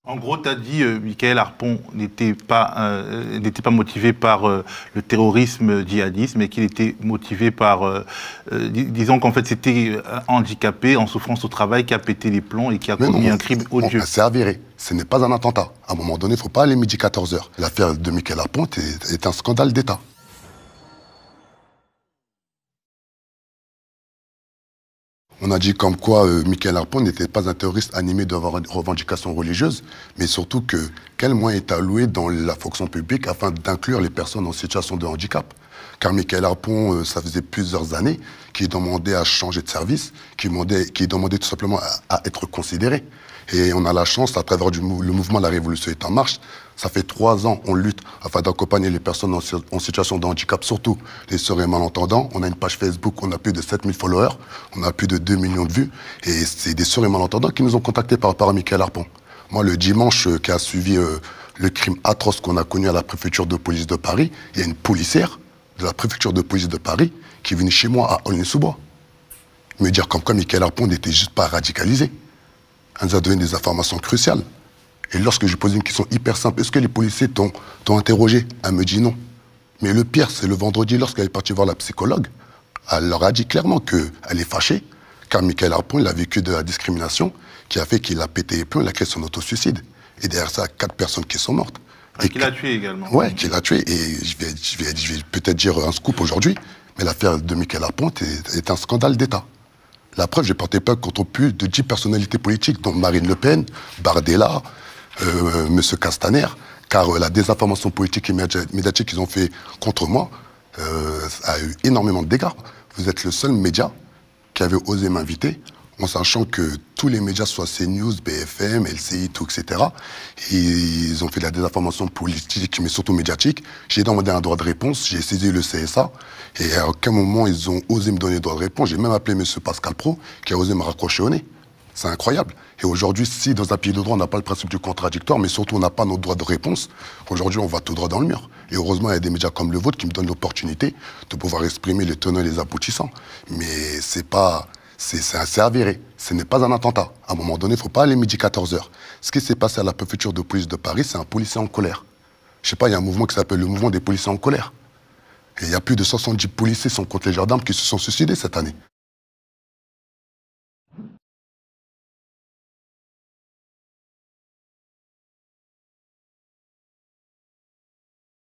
En gros, tu as dit Michael Harpon n'était pas motivé par le terrorisme djihadiste, mais qu'il était motivé par, disons qu'en fait c'était un handicapé en souffrance au travail qui a pété les plombs et qui a commis un crime odieux. C'est avéré, ce n'est pas un attentat. À un moment donné, il ne faut pas aller midi 14h. L'affaire de Michael Harpon est un scandale d'État. On a dit comme quoi Michael Harpon n'était pas un terroriste animé de revendications religieuses, mais surtout que quel moyen est alloué dans la fonction publique afin d'inclure les personnes en situation de handicap. Car Michael Harpon, ça faisait plusieurs années qu'il demandait à changer de service, qu'il demandait tout simplement à être considéré. Et on a la chance, à travers le mouvement La Révolution est en marche, ça fait 3 ans on lutte afin d'accompagner les personnes en situation de handicap, surtout les sourds et malentendants. On a une page Facebook, on a plus de 7000 followers, on a plus de 2 millions de vues. Et c'est des sourds et malentendants qui nous ont contactés par rapport à Michael Harpon. Moi, le dimanche qui a suivi le crime atroce qu'on a connu à la préfecture de police de Paris, il y a une policière de la préfecture de police de Paris qui est venue chez moi à Aulnay-sous-Bois me dire comme quoi Michael Harpon n'était juste pas radicalisé. Elle nous a donné des informations cruciales. Et lorsque je lui posais une question hyper simple, est-ce que les policiers t'ont interrogé? Elle me dit non. Mais le pire, c'est le vendredi, lorsqu'elle est partie voir la psychologue, elle leur a dit clairement qu'elle est fâchée, car Michael Harpon, il a vécu de la discrimination qui a fait qu'il a pété les plombs, il a créé son autosuicide. Et derrière ça, 4 personnes qui sont mortes. Et qu'il a tué également. Ouais, qu'il a tué. Et je vais peut-être dire un scoop aujourd'hui, mais l'affaire de Michael Harpon est un scandale d'État. La preuve, j'ai porté plainte contre plus de 10 personnalités politiques, dont Marine Le Pen, Bardella, M. Castaner, car la désinformation politique et médiatique qu'ils ont fait contre moi a eu énormément de dégâts. Vous êtes le seul média qui avait osé m'inviter, en sachant que tous les médias, soit CNews, BFM, LCI, tout, etc., ils ont fait de la désinformation politique, mais surtout médiatique. J'ai demandé un droit de réponse, j'ai saisi le CSA, et à aucun moment ils ont osé me donner le droit de réponse. J'ai même appelé M. Pascal Pro, qui a osé me raccrocher au nez. C'est incroyable. Et aujourd'hui, si dans un pays de droit, on n'a pas le principe du contradictoire, mais surtout on n'a pas notre droit de réponse, aujourd'hui on va tout droit dans le mur. Et heureusement, il y a des médias comme le vôtre qui me donnent l'opportunité de pouvoir exprimer les tenants et les aboutissants. Mais c'est avéré. Ce n'est pas un attentat. À un moment donné, il ne faut pas aller midi 14h. Ce qui s'est passé à la préfecture de police de Paris, c'est un policier en colère. Je ne sais pas, il y a un mouvement qui s'appelle le mouvement des policiers en colère. Et il y a plus de 70 policiers sans compter les gendarmes qui se sont suicidés cette année.